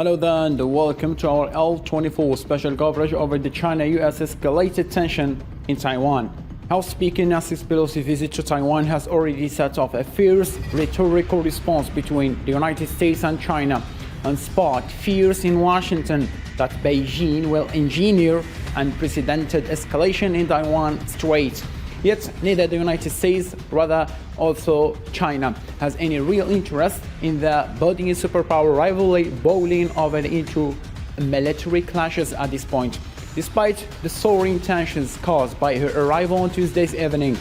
Hello there and welcome to our L24 special coverage over the China-US escalated tension in Taiwan. House Speaker Nancy Pelosi's visit to Taiwan has already set off a fierce rhetorical response between the United States and China and sparked fears in Washington that Beijing will engineer unprecedented escalation in Taiwan Strait. Yet neither the United States, rather also China, has any real interest in the budding superpower rivalry boiling over into military clashes at this point. Despite the soaring tensions caused by her arrival on Tuesday's evening,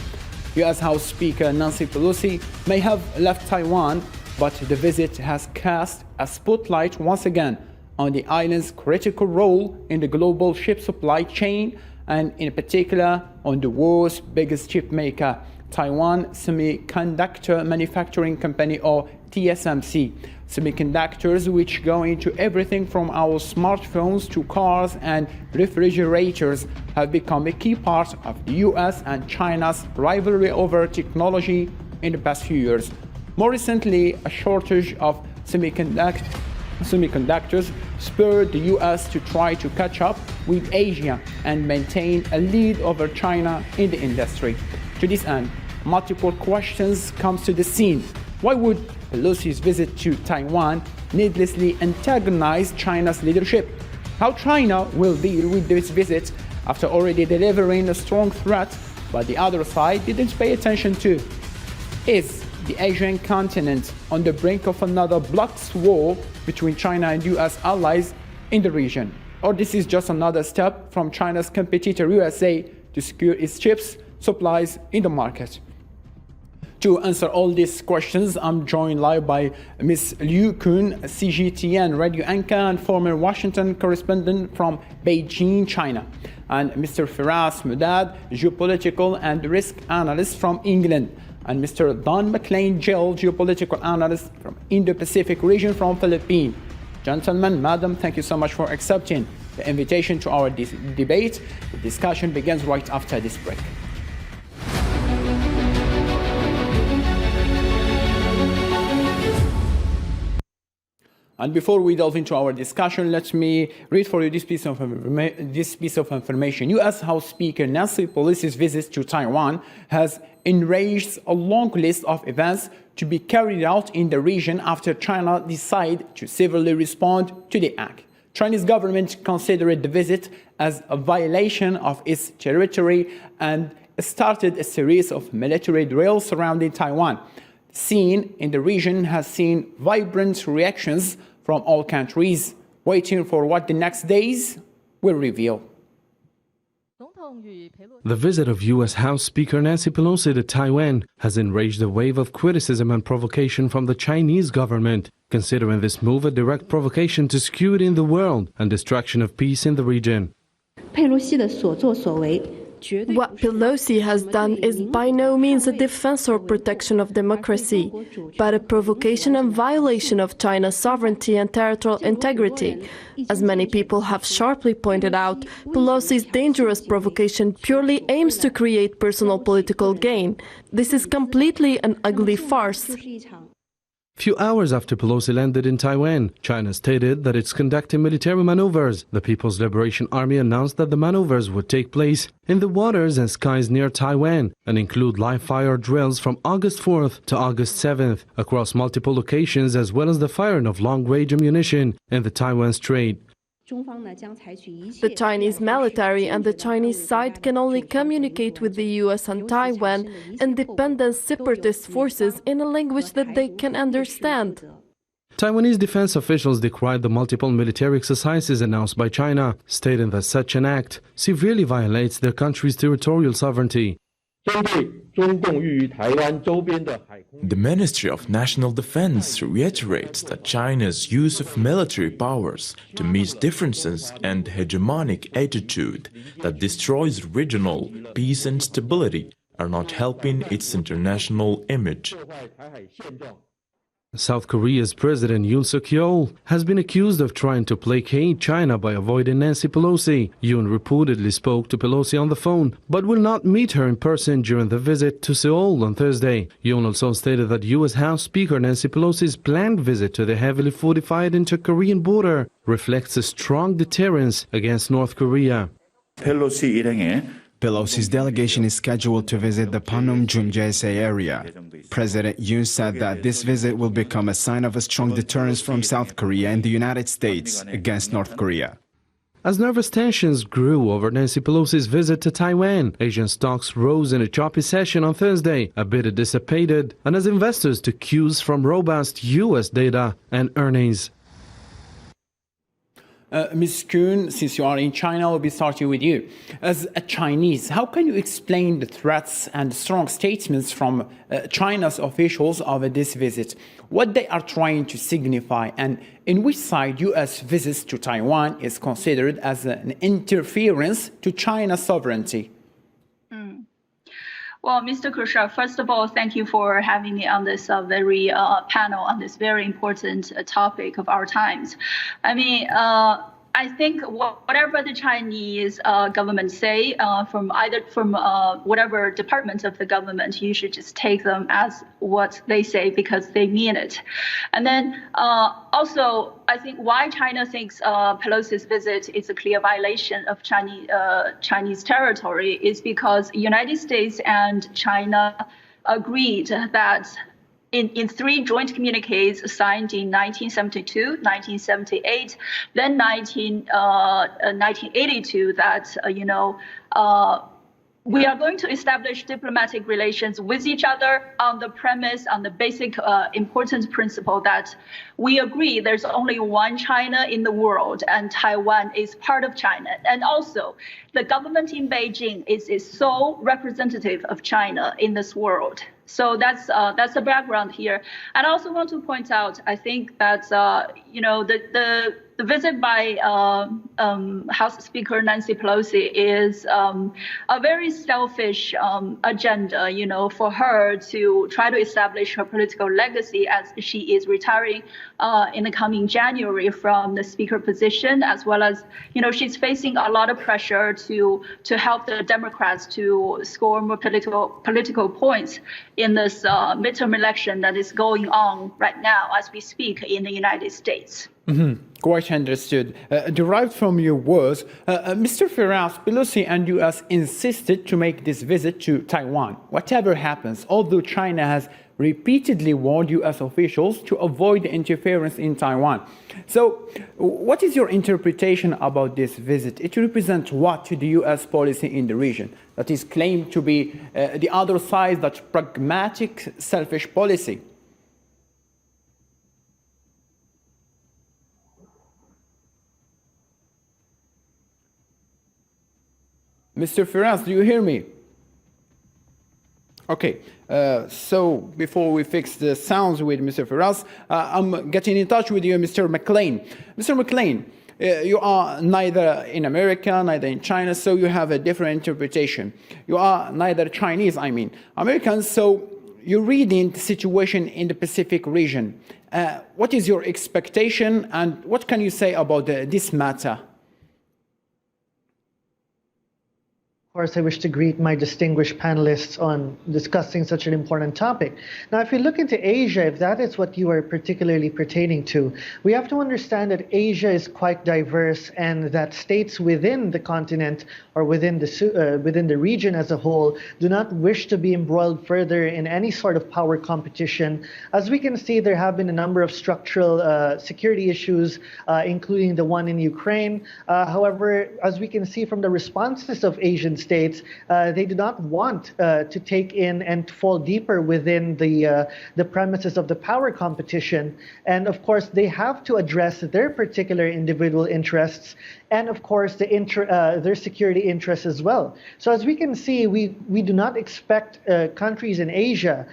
U.S. House Speaker Nancy Pelosi may have left Taiwan, but the visit has cast a spotlight once again on the island's critical role in the global chip supply chain and in particular on the world's biggest chip maker, Taiwan Semiconductor Manufacturing Company, or TSMC. Semiconductors, which go into everything from our smartphones to cars and refrigerators, have become a key part of the US and China's rivalry over technology in the past few years. More recently, a shortage of semiconductors spurred the US to try to catch up with Asia and maintain a lead over China in the industry. To this end, multiple questions come to the scene. Why would Pelosi's visit to Taiwan needlessly antagonize China's leadership? How China will deal with this visit after already delivering a strong threat, but the other side didn't pay attention to? Is the Asian continent on the brink of another blood war between China and US allies in the region? Or this is just another step from China's competitor USA to secure its chips supplies in the market? To answer all these questions, I'm joined live by Ms. Liu Kun, CGTN radio anchor and former Washington correspondent from Beijing, China, and Mr. Firas Mudad, geopolitical and risk analyst from England, and Mr. Don McLean-Gill, geopolitical analyst from Indo-Pacific region from Philippines. Gentlemen, madam, thank you so much for accepting the invitation to our debate. The discussion begins right after this break. And before we delve into our discussion, let me read for you this piece of information. U.S. House Speaker Nancy Pelosi's visit to Taiwan has enraged a long list of events to be carried out in the region after China decided to severely respond to the act. Chinese government considered the visit as a violation of its territory and started a series of military drills surrounding Taiwan. The scene in the region has seen vibrant reactions from all countries, waiting for what the next days will reveal. The visit of U.S. House Speaker Nancy Pelosi to Taiwan has enraged a wave of criticism and provocation from the Chinese government, considering this move a direct provocation to security in the world and destruction of peace in the region. What Pelosi has done is by no means a defense or protection of democracy, but a provocation and violation of China's sovereignty and territorial integrity. As many people have sharply pointed out, Pelosi's dangerous provocation purely aims to create personal political gain. This is completely an ugly farce. Few hours after Pelosi landed in Taiwan, China stated that it's conducting military maneuvers. The People's Liberation Army announced that the maneuvers would take place in the waters and skies near Taiwan and include live-fire drills from August 4th to August 7th across multiple locations, as well as the firing of long-range ammunition in the Taiwan Strait. The Chinese military and the Chinese side can only communicate with the US and Taiwan independent separatist forces in a language that they can understand. Taiwanese defense officials decried the multiple military exercises announced by China, stating that such an act severely violates their country's territorial sovereignty. The Ministry of National Defense reiterates that China's use of military powers to meet differences and hegemonic attitude that destroys regional peace and stability are not helping its international image. South Korea's President Yoon Suk-yeol has been accused of trying to placate China by avoiding Nancy Pelosi. Yoon reportedly spoke to Pelosi on the phone, but will not meet her in person during the visit to Seoul on Thursday. Yoon also stated that U.S. House Speaker Nancy Pelosi's planned visit to the heavily fortified inter-Korean border reflects a strong deterrence against North Korea. Pelosi's delegation is scheduled to visit the Panmunjom-jae area. President Yoon said that this visit will become a sign of a strong deterrence from South Korea and the United States against North Korea. As nervous tensions grew over Nancy Pelosi's visit to Taiwan, Asian stocks rose in a choppy session on Thursday, a bit dissipated, and as investors took cues from robust U.S. data and earnings. Ms. Kuhn, since you are in China, we'll be starting with you. As a Chinese, how can you explain the threats and strong statements from China's officials over this visit? What they are trying to signify, and in which side U.S. visits to Taiwan is considered as an interference to China's sovereignty? Well, Mr. Khrushchev, first of all, thank you for having me on this very panel on this very important topic of our times. I mean, I think whatever the Chinese government say from whatever department of the government, you should just take them as what they say because they mean it. And then also, I think why China thinks Pelosi's visit is a clear violation of Chinese territory is because the United States and China agreed that in three joint communiques signed in 1972, 1978, then 1982, that we are going to establish diplomatic relations with each other on the premise, on the basic important principle that we agree there's only one China in the world and Taiwan is part of China. And also, the government in Beijing is sole representative of China in this world. So that's the background here. And I also want to point out, I think that the visit by House Speaker Nancy Pelosi is a very selfish agenda, for her to try to establish her political legacy as she is retiring in the coming January from the speaker position, as well as, she's facing a lot of pressure to help the Democrats to score more political points in this midterm election that is going on right now as we speak in the United States. Mm-hmm. Quite understood. Derived from your words, Mr. Firas, Pelosi and U.S. insisted to make this visit to Taiwan, whatever happens, although China has repeatedly warned U.S. officials to avoid interference in Taiwan. So, what is your interpretation about this visit? It represents what to the U.S. policy in the region that is claimed to be the other side, that pragmatic, selfish policy? Mr. Firas, do you hear me? Okay, so before we fix the sounds with Mr. Firas, I'm getting in touch with you, Mr. McLean. Mr. McLean, you are neither in America, neither in China, so you have a different interpretation. You are neither Chinese, American, so you're reading the situation in the Pacific region. What is your expectation and what can you say about this matter? Of course, I wish to greet my distinguished panelists on discussing such an important topic. Now, if you look into Asia, if that is what you are particularly pertaining to, we have to understand that Asia is quite diverse and that states within the continent or within the region as a whole do not wish to be embroiled further in any sort of power competition. As we can see, there have been a number of structural security issues, including the one in Ukraine. However, as we can see from the responses of Asian states, they do not want to take in and to fall deeper within the premises of the power competition. And of course, they have to address their particular individual interests and of course their security interests as well. So as we can see, we do not expect countries in Asia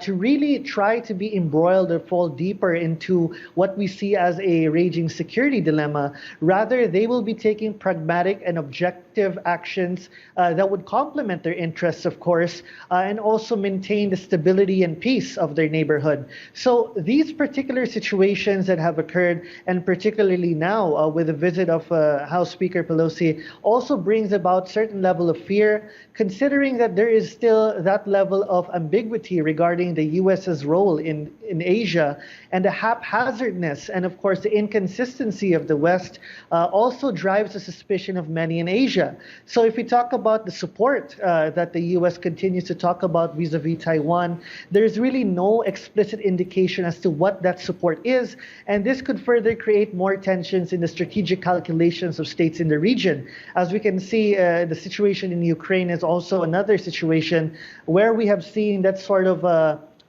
to really try to be embroiled or fall deeper into what we see as a raging security dilemma. Rather, they will be taking pragmatic and objective actions that would complement their interests, of course, and also maintain the stability and peace of their neighborhood. So these particular situations that have occurred, and particularly now with the visit of House Speaker Pelosi, also brings about certain level of fear, considering that there is still that level of ambiguity regarding the U.S.'s role in Asia, and the haphazardness and, of course, the inconsistency of the West also drives the suspicion of many in Asia. So if we talk about the support that the U.S. continues to talk about vis-a-vis Taiwan, there's really no explicit indication as to what that support is, and this could further create more tensions in the strategic calculations of states in the region. As we can see, the situation in Ukraine is also another situation where we have seen that sort of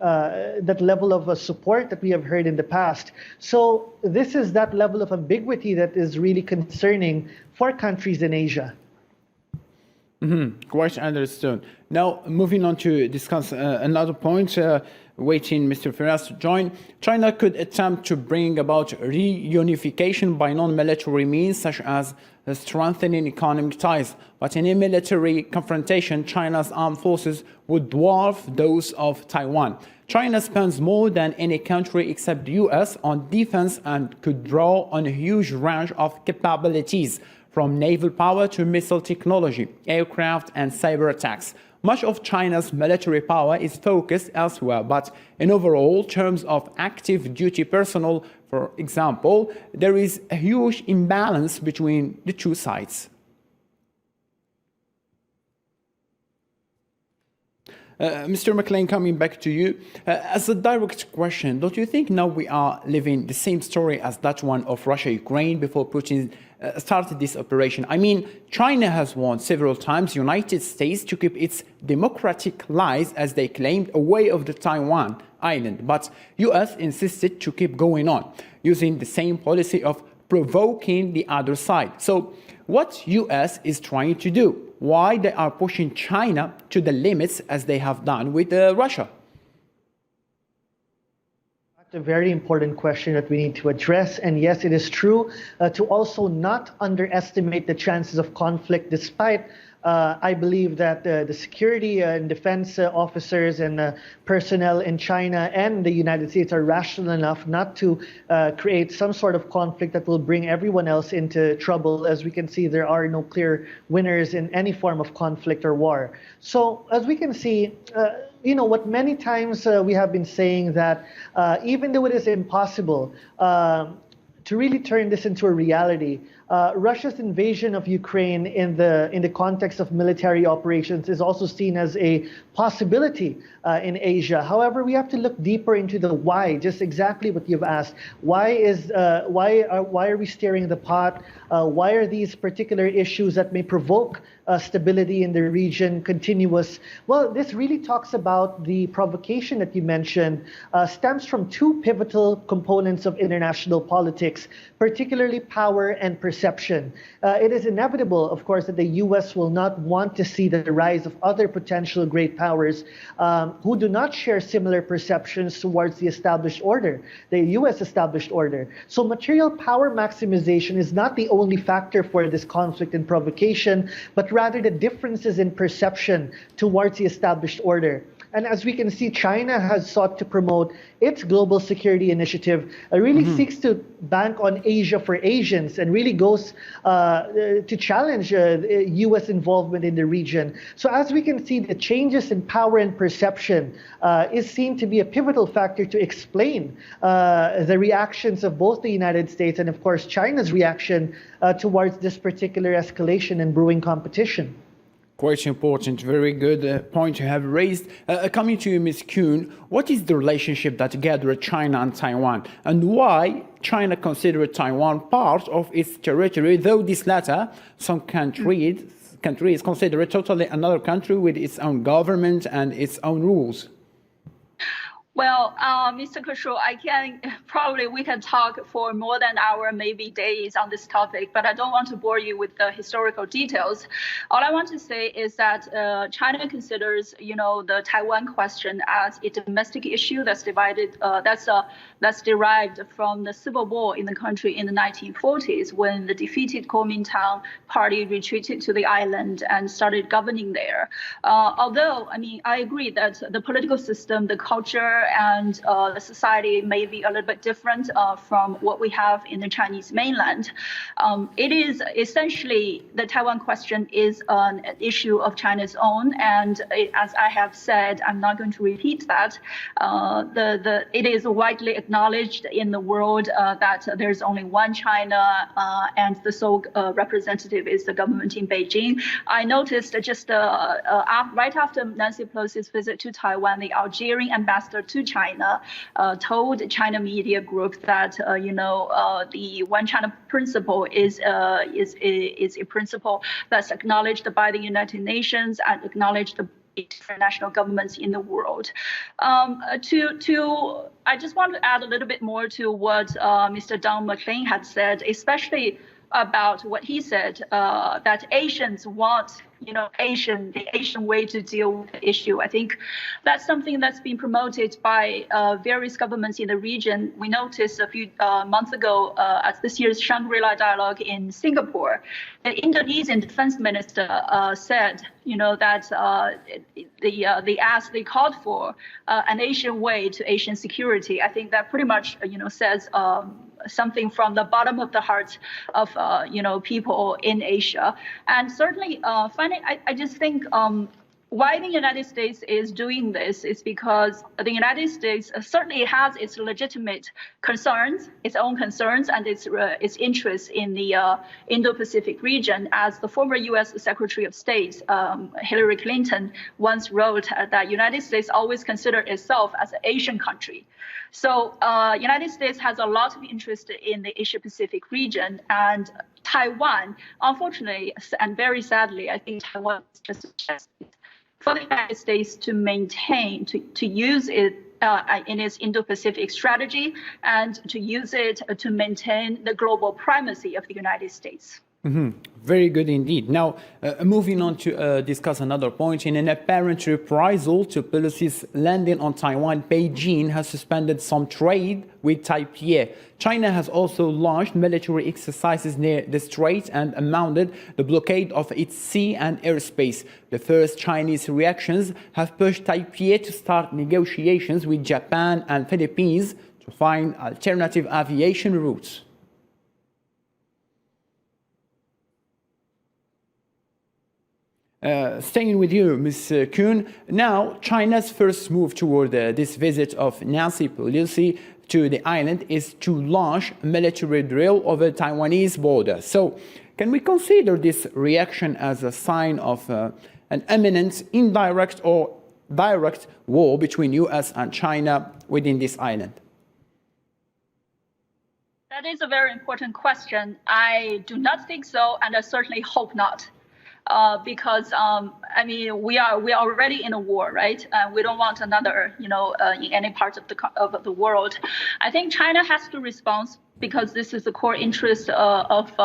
that level of support that we have heard in the past. So this is that level of ambiguity that is really concerning for countries in Asia. Quite understood. Now, moving on to discuss another point, waiting Mr. Firas to join. China could attempt to bring about reunification by non-military means, such as strengthening economic ties. But in a military confrontation, China's armed forces would dwarf those of Taiwan. China spends more than any country except the US on defense and could draw on a huge range of capabilities, from naval power to missile technology, aircraft, and cyber attacks. Much of China's military power is focused elsewhere, but in overall terms of active duty personnel, for example, there is a huge imbalance between the two sides. Mr. McLean, coming back to you, as a direct question, don't you think now we are living the same story as that one of Russia-Ukraine before Putin started this operation? I mean, China has warned several times United States to keep its democratic lies, as they claimed, away of the Taiwan island, but US insisted to keep going on, using the same policy of provoking the other side. So what US is trying to do? Why they are pushing China to the limits as they have done with Russia? That's a very important question that we need to address. And yes, it is true to also not underestimate the chances of conflict, despite I believe that the security and defense officers and personnel in China and the United States are rational enough not to create some sort of conflict that will bring everyone else into trouble. As we can see, there are no clear winners in any form of conflict or war. So as we can see, what many times we have been saying that even though it is impossible to really turn this into a reality, Russia's invasion of Ukraine in the context of military operations is also seen as a possibility in Asia. However, we have to look deeper into the why, just exactly what you've asked. Why are we stirring the pot? Why are these particular issues that may provoke stability in the region continuous? Well, this really talks about the provocation that you mentioned, stems from two pivotal components of international politics, particularly power and perception. It is inevitable, of course, that the U.S. will not want to see the rise of other potential great powers who do not share similar perceptions towards the established order, the U.S. established order. So material power maximization is not the only factor for this conflict and provocation, but rather the differences in perception towards the established order. And as we can see, China has sought to promote its global security initiative, really seeks to bank on Asia for Asians and really goes to challenge U.S. involvement in the region. So as we can see, the changes in power and perception is seen to be a pivotal factor to explain the reactions of both the United States and, of course, China's reaction towards this particular escalation and brewing competition. Quite important, very good point you have raised. Coming to you, Ms. Kuhn, what is the relationship that gathered China and Taiwan, and why China considered Taiwan part of its territory, though this latter, some countries consider it totally another country with its own government and its own rules? Well, Mr. Khosrow, we can talk for more than an hour, maybe days on this topic, but I don't want to bore you with the historical details. All I want to say is that China considers, the Taiwan question as a domestic issue that's derived from the civil war in the country in the 1940s, when the defeated Kuomintang party retreated to the island and started governing there. Although, I agree that the political system, the culture, and the society may be a little bit different from what we have in the Chinese mainland. It is essentially, the Taiwan question is an issue of China's own, and as I have said, I'm not going to repeat that. It is widely acknowledged in the world that there's only one China, and the sole representative is the government in Beijing. I noticed just right after Nancy Pelosi's visit to Taiwan, the Algerian ambassador to China told China media group that the one China principle is a principle that's acknowledged by the United Nations and acknowledged by different national governments in the world. I just want to add a little bit more to what Mr. Don McLean had said, especially about what he said, that Asians want, the Asian way to deal with the issue. I think that's something that's been promoted by various governments in the region. We noticed a few months ago at this year's Shangri-La Dialogue in Singapore, the Indonesian defense minister said, that they called for an Asian way to Asian security. I think that pretty much, says something from the bottom of the heart of people in Asia. And certainly, finally, I just think why the United States is doing this is because the United States certainly has its legitimate concerns, its own concerns, and its interests in the Indo-Pacific region. As the former U.S. Secretary of State, Hillary Clinton, once wrote that United States always considered itself as an Asian country. So United States has a lot of interest in the Asia-Pacific region, and Taiwan, unfortunately, and very sadly, I think Taiwan is just for the United States to maintain, to use it in its Indo-Pacific strategy, and to use it to maintain the global primacy of the United States. Mm-hmm. Very good indeed. Now, moving on to discuss another point. In an apparent reprisal to Pelosi's landing on Taiwan, Beijing has suspended some trade with Taipei. China has also launched military exercises near the strait and mounted the blockade of its sea and airspace. The first Chinese reactions have pushed Taipei to start negotiations with Japan and Philippines to find alternative aviation routes. Staying with you, Ms. Kuhn, now China's first move toward this visit of Nancy Pelosi to the island is to launch a military drill over the Taiwanese border. So can we consider this reaction as a sign of an imminent indirect or direct war between US and China within this island? That is a very important question. I do not think so, and I certainly hope not. Because we are already in a war, right? We don't want another, in any part of the world. I think China has to respond because this is the core interest of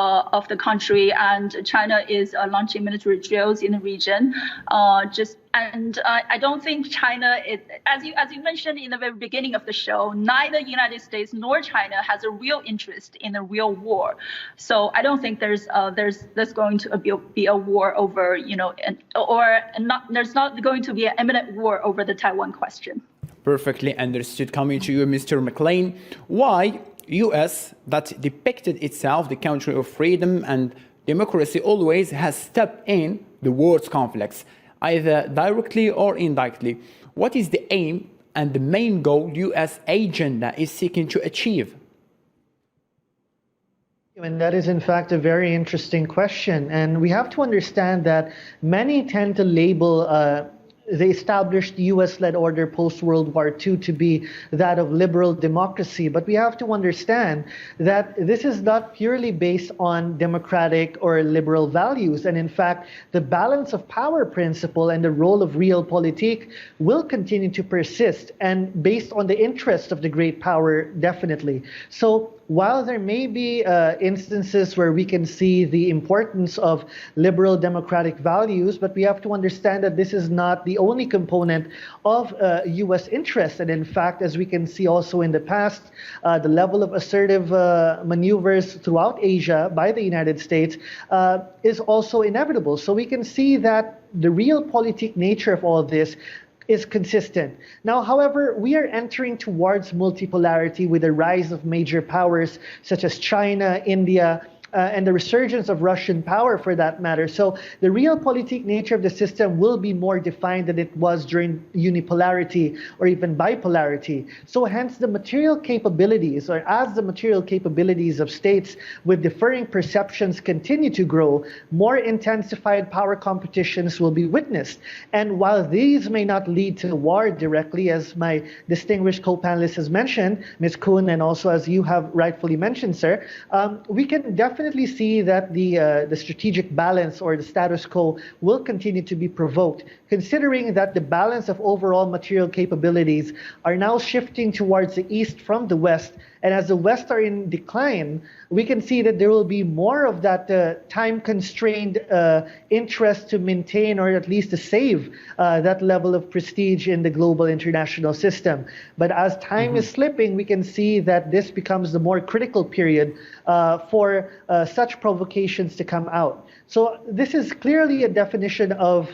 the country, and China is launching military drills in the region. I don't think China is, as you mentioned in the very beginning of the show, neither the United States nor China has a real interest in a real war. So I don't think there's going to be a war over, there's not going to be an imminent war over the Taiwan question. Perfectly understood. Coming to you, Mr. McLean, why US, that depicted itself the country of freedom and democracy, always has stepped in the world's conflicts, either directly or indirectly? What is the aim and the main goal US agenda is seeking to achieve? And that is, in fact, a very interesting question. And we have to understand that many tend to label the established US-led order post-World War II to be that of liberal democracy. But we have to understand that this is not purely based on democratic or liberal values. And in fact, the balance of power principle and the role of realpolitik will continue to persist, and based on the interest of the great power, definitely. So while there may be instances where we can see the importance of liberal democratic values, but we have to understand that this is not the only component of U.S. interest. And in fact, as we can see also in the past, the level of assertive maneuvers throughout Asia by the United States is also inevitable. So we can see that the realpolitik nature of all this is consistent. Now, however, we are entering towards multipolarity with the rise of major powers such as China, India, and the resurgence of Russian power for that matter. So the realpolitik nature of the system will be more defined than it was during unipolarity or even bipolarity. So hence the material capabilities, or as the material capabilities of states with differing perceptions continue to grow, more intensified power competitions will be witnessed. And while these may not lead to war directly, as my distinguished co-panelist has mentioned, Ms. Kuhn, and also as you have rightfully mentioned, sir, we can definitely see that the strategic balance or the status quo will continue to be provoked, considering that the balance of overall material capabilities are now shifting towards the east from the west. And as the West are in decline, we can see that there will be more of that time-constrained interest to maintain, or at least to save that level of prestige in the global international system. But as time is slipping, we can see that this becomes the more critical period for such provocations to come out. So this is clearly a definition of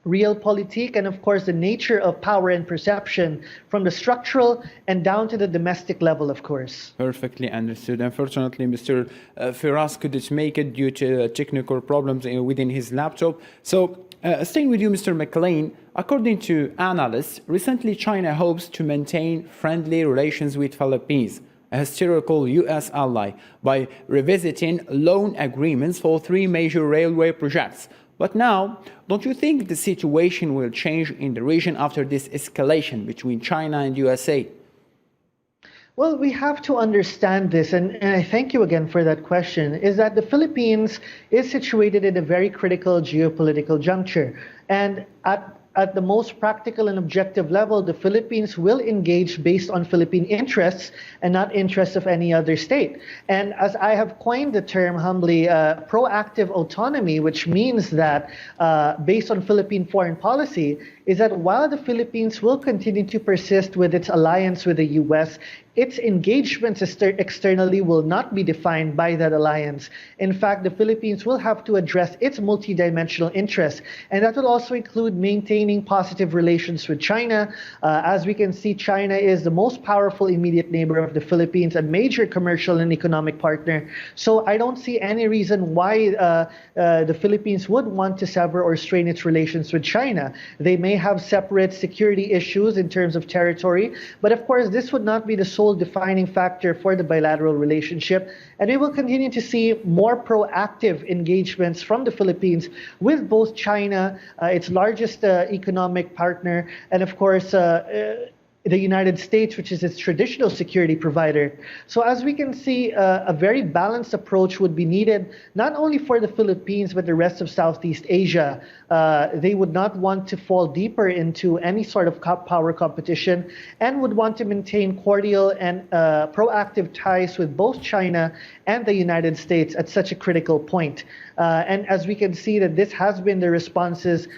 realpolitik, and of course the nature of power and perception from the structural and down to the domestic level, of course. Perfectly understood. Unfortunately, Mr. Firas couldn't make it due to technical problems within his laptop. So staying with you, Mr. McLean, according to analysts, recently China hopes to maintain friendly relations with Philippines, a historical U.S. ally, by revisiting loan agreements for 3 major railway projects. But now, don't you think the situation will change in the region after this escalation between China and USA? Well, we have to understand this, and I thank you again for that question, is that the Philippines is situated in a very critical geopolitical juncture. And at the most practical and objective level, the Philippines will engage based on Philippine interests and not interests of any other state. And as I have coined the term humbly, proactive autonomy, which means that based on Philippine foreign policy, is that while the Philippines will continue to persist with its alliance with the U.S., its engagements externally will not be defined by that alliance. In fact, the Philippines will have to address its multidimensional interests, and that will also include maintaining positive relations with China. As we can see, China is the most powerful immediate neighbor of the Philippines, a major commercial and economic partner. So I don't see any reason why the Philippines would want to sever or strain its relations with China. They may have separate security issues in terms of territory, but of course this would not be the sole defining factor for the bilateral relationship, and we will continue to see more proactive engagements from the Philippines with both China, its largest economic partner, and of course the United States, which is its traditional security provider. So as we can see, a very balanced approach would be needed, not only for the Philippines, but the rest of Southeast Asia. They would not want to fall deeper into any sort of power competition, and would want to maintain cordial and proactive ties with both China and the United States at such a critical point. And as we can see that this has been the responses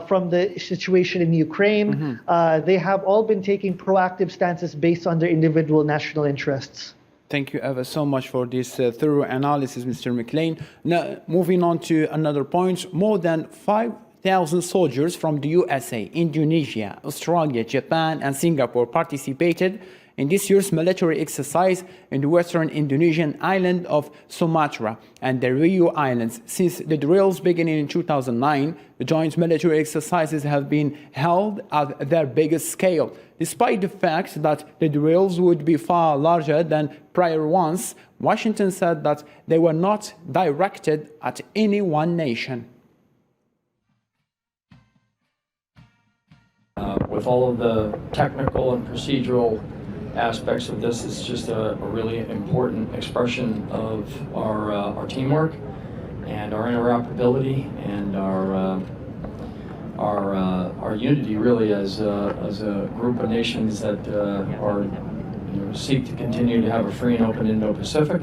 from the situation in Ukraine. They have all been taking proactive stances based on their individual national interests. Thank you ever so much for this thorough analysis, Mr. McLean. Now, moving on to another point, more than 5,000 soldiers from the USA, Indonesia, Australia, Japan, and Singapore participated in this year's military exercise in the western Indonesian island of Sumatra and the Riau Islands. Since the drills beginning in 2009, the joint military exercises have been held at their biggest scale, despite the fact that the drills would be far larger than prior ones. Washington said that they were not directed at any one nation. with all of the technical and procedural aspects of this, it's just a really important expression of our teamwork and our interoperability and our unity, really, as a group of nations that seek to continue to have a free and open Indo-Pacific.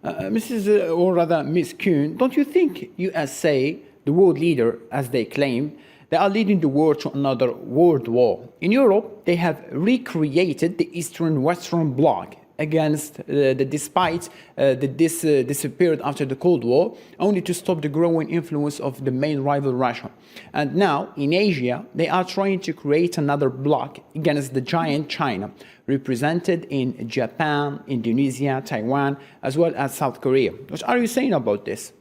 Or rather, Ms. Kuhn, don't you think USA, the world leader, as they claim, they are leading the world to another world war? In Europe, they have recreated the Eastern-Western bloc against despite this disappeared after the Cold War, only to stop the growing influence of the main rival Russia. And now, in Asia, they are trying to create another bloc against the giant China, represented in Japan, Indonesia, Taiwan, as well as South Korea. What are you saying about this?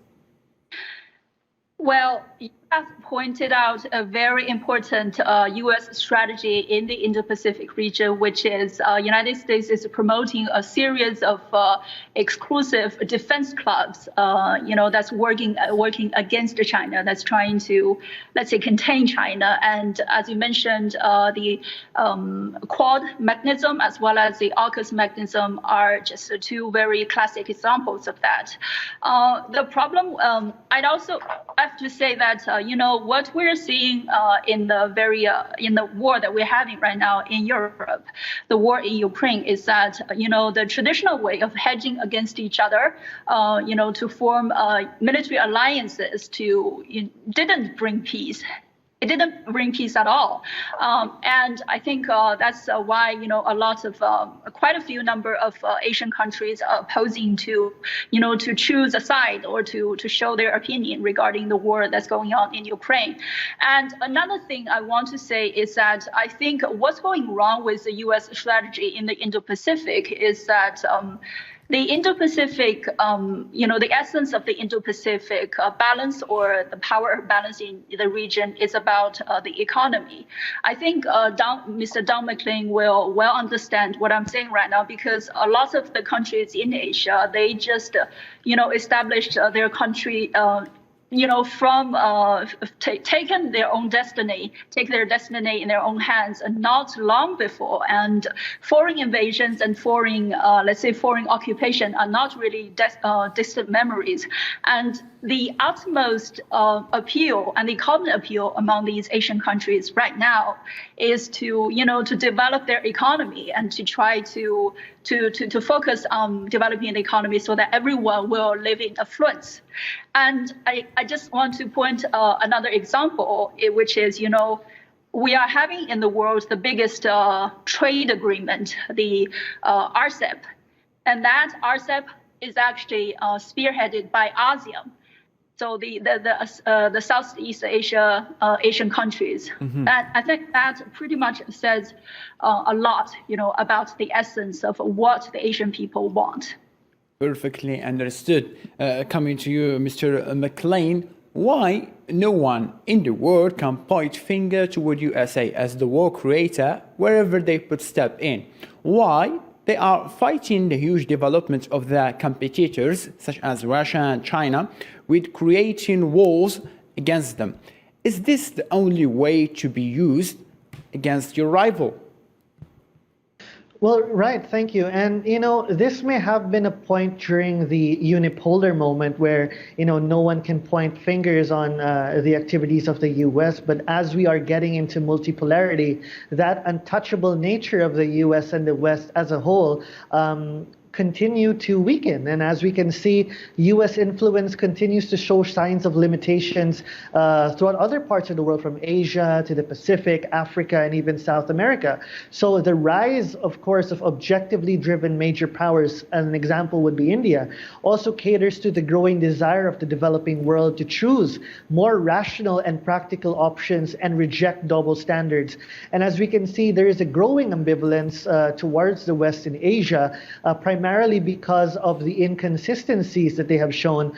Well, you have pointed out a very important U.S. strategy in the Indo-Pacific region, which is United States is promoting a series of exclusive defense clubs, that's working against China, that's trying to, let's say, contain China. And as you mentioned, the Quad mechanism as well as the AUKUS mechanism are just two very classic examples of that. The problem, I'd also have to say that what we're seeing in the war that we're having right now in Europe, the war in Ukraine, is that the traditional way of hedging against each other, to form military alliances didn't bring peace. It didn't bring peace at all, and I think that's why quite a few number of Asian countries are opposing to choose a side or to show their opinion regarding the war that's going on in Ukraine. And another thing I want to say is that I think what's going wrong with the U.S. strategy in the Indo-Pacific is that the Indo-Pacific, the essence of the Indo-Pacific balance or the power balance in the region is about the economy. I think Mr. Don McLean will well understand what I'm saying right now, because a lot of the countries in Asia, they just, established their country taken their own destiny, take their destiny in their own hands, and not long before. And foreign invasions and foreign occupation are not really distant memories. And the utmost appeal and the common appeal among these Asian countries right now is to develop their economy and to try to focus on developing the economy so that everyone will live in affluence. And I just want to point another example, which is, we are having in the world the biggest trade agreement, the RCEP. And that RCEP is actually spearheaded by ASEAN. So the Southeast Asian countries. Mm-hmm. And I think that pretty much says a lot, about the essence of what the Asian people want. Perfectly understood. Coming to you, Mr. McLean, why no one in the world can point finger toward USA as the war creator wherever they put step in? Why they are fighting the huge development of their competitors, such as Russia and China, with creating wars against them? Is this the only way to be used against your rival? Well, right, thank you. And, this may have been a point during the unipolar moment where, no one can point fingers on the activities of the U.S. But as we are getting into multipolarity, that untouchable nature of the U.S. and the West as a whole continue to weaken. And as we can see, U.S. influence continues to show signs of limitations throughout other parts of the world, from Asia to the Pacific, Africa, and even South America. So the rise, of course, of objectively driven major powers, an example would be India, also caters to the growing desire of the developing world to choose more rational and practical options and reject double standards. And as we can see, there is a growing ambivalence towards the West in Asia, primarily because of the inconsistencies that they have shown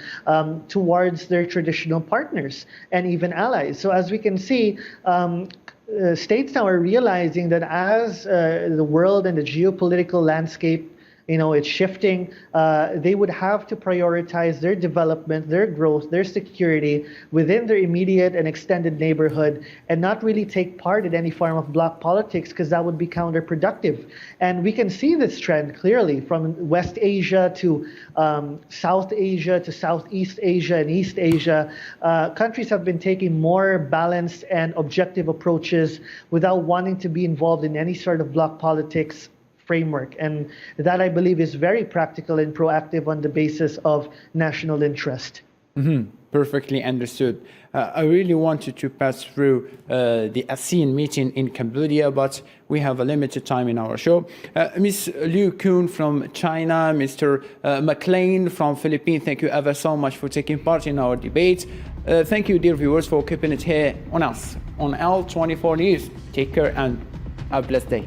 towards their traditional partners and even allies. So as we can see, states now are realizing that as the world and the geopolitical landscape it's shifting. They would have to prioritize their development, their growth, their security within their immediate and extended neighborhood, and not really take part in any form of bloc politics, because that would be counterproductive. And we can see this trend clearly from West Asia to South Asia to Southeast Asia and East Asia. Countries have been taking more balanced and objective approaches without wanting to be involved in any sort of bloc politics framework. And that, I believe, is very practical and proactive on the basis of national interest. Perfectly understood. I really wanted to pass through the ASEAN meeting in Cambodia, but we have a limited time in our show. Ms. Liu Kun from China, Mr. McLean from Philippines, thank you ever so much for taking part in our debate. Thank you, dear viewers, for keeping it here on us, on L24 News. Take care and have a blessed day.